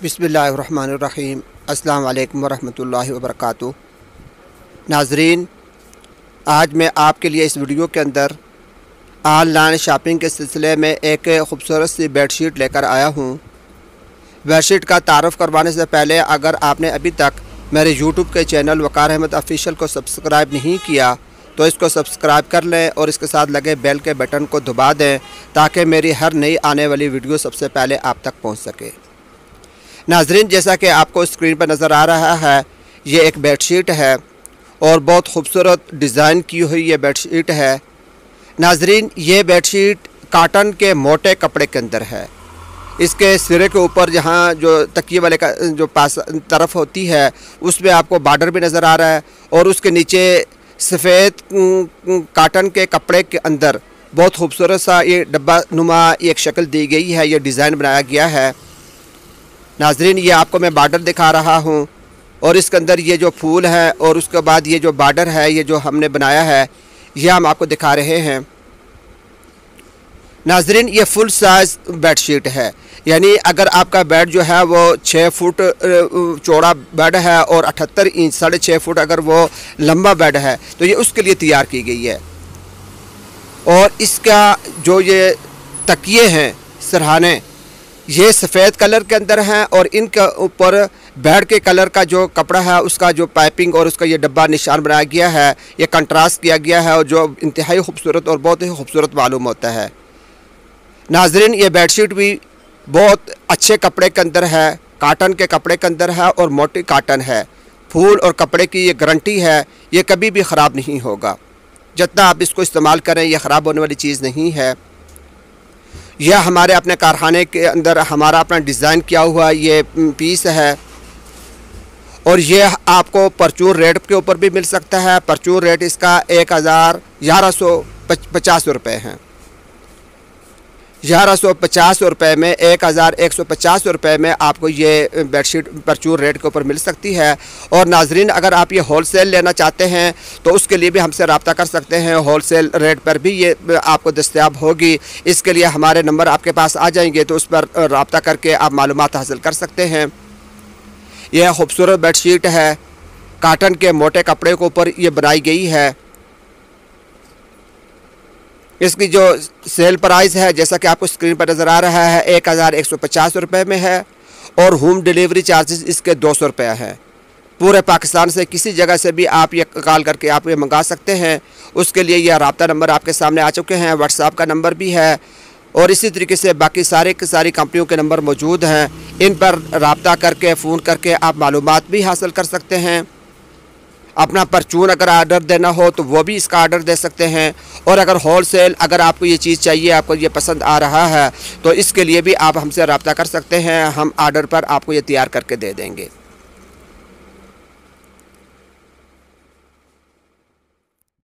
बिस्मिल्लाहिर्रहमानिर्रहीम। अस्सलाम वालेकुम वरहमतुल्लाहि वबरकातुहू। नाज़रीन, आज मैं आपके लिए इस वीडियो के अंदर ऑनलाइन शॉपिंग के सिलसिले में एक ख़ूबसूरत सी बेडशीट लेकर आया हूँ। बेडशीट का तारुफ़ करवाने से पहले अगर आपने अभी तक मेरे यूट्यूब के चैनल वक़ार अहमद ऑफिशियल को सब्सक्राइब नहीं किया तो इसको सब्सक्राइब कर लें और इसके साथ लगे बेल के बटन को दबा दें ताकि मेरी हर नई आने वाली वीडियो सबसे पहले आप तक पहुँच सके। नाज़रीन, जैसा कि आपको स्क्रीन पर नज़र आ रहा है, ये एक बेडशीट है और बहुत खूबसूरत डिज़ाइन की हुई ये बेडशीट है। नाज़रीन, ये बेडशीट काटन के मोटे कपड़े के अंदर है। इसके सिरे के ऊपर जहाँ जो तकिए वाले का जो पास तरफ होती है उसमें आपको बॉर्डर भी नज़र आ रहा है और उसके नीचे सफ़ेद काटन के कपड़े के अंदर बहुत खूबसूरत सा ये डब्बा नुमा एक शक्ल दी गई है, ये डिज़ाइन बनाया गया है। नाज़रीन, ये आपको मैं बॉर्डर दिखा रहा हूँ और इसके अंदर ये जो फूल है और उसके बाद ये जो बॉर्डर है, ये जो हमने बनाया है, ये हम आपको दिखा रहे हैं। नाज़रीन, ये फुल साइज़ बेडशीट है, यानी अगर आपका बेड जो है वो 6 फुट चौड़ा बेड है और 78 इंच 6.5 फुट अगर वो लंबा बेड है तो ये उसके लिए तैयार की गई है। और इसका जो ये तकिए हैं सरहाने, ये सफ़ेद कलर के अंदर हैं और इनके ऊपर बेड के कलर का जो कपड़ा है उसका जो पाइपिंग और उसका ये डब्बा निशान बनाया गया है, ये कंट्रास्ट किया गया है और जो इंतहाई खूबसूरत और बहुत ही खूबसूरत मालूम होता है। नाज़रीन, ये बेडशीट भी बहुत अच्छे कपड़े के अंदर है, काटन के कपड़े के अंदर है और मोटी काटन है। फूल और कपड़े की ये गारंटी है, ये कभी भी ख़राब नहीं होगा। जितना आप इसको इस्तेमाल करें ये ख़राब होने वाली चीज़ नहीं है। यह हमारे अपने कारखाने के अंदर हमारा अपना डिज़ाइन किया हुआ ये पीस है और ये आपको परचून रेट के ऊपर भी मिल सकता है। परचून रेट इसका 1150 रुपये है। 1150 रुपये में 1150 रुपये में आपको ये बेडशीट परचून रेट के ऊपर मिल सकती है। और नाज़रीन, अगर आप ये होलसेल लेना चाहते हैं तो उसके लिए भी हमसे रब्ता कर सकते हैं। होलसेल रेट पर भी ये आपको दस्तयाब होगी। इसके लिए हमारे नंबर आपके पास आ जाएंगे तो उस पर रब्ता करके आप मालूमात हासिल कर सकते हैं। यह खूबसूरत बेडशीट है, काटन के मोटे कपड़े के ऊपर ये बनाई गई है। इसकी जो सेल प्राइस है जैसा कि आपको स्क्रीन पर नज़र आ रहा है 1150 रुपये में है और होम डिलीवरी चार्जेस इसके 200 रुपये हैं। पूरे पाकिस्तान से किसी जगह से भी आप ये कॉल करके आप ये मंगा सकते हैं। उसके लिए यह रब्ता नंबर आपके सामने आ चुके हैं, व्हाट्सएप का नंबर भी है और इसी तरीके से बाकी सारी कंपनियों के नंबर मौजूद हैं। इन पर रब्ता करके फ़ोन करके आप मालूमात भी हासिल कर सकते हैं। अपना परचून अगर आर्डर देना हो तो वो भी इसका आर्डर दे सकते हैं और अगर होलसेल अगर आपको ये चीज़ चाहिए, आपको ये पसंद आ रहा है तो इसके लिए भी आप हमसे रब्ता कर सकते हैं। हम आर्डर पर आपको ये तैयार करके दे देंगे।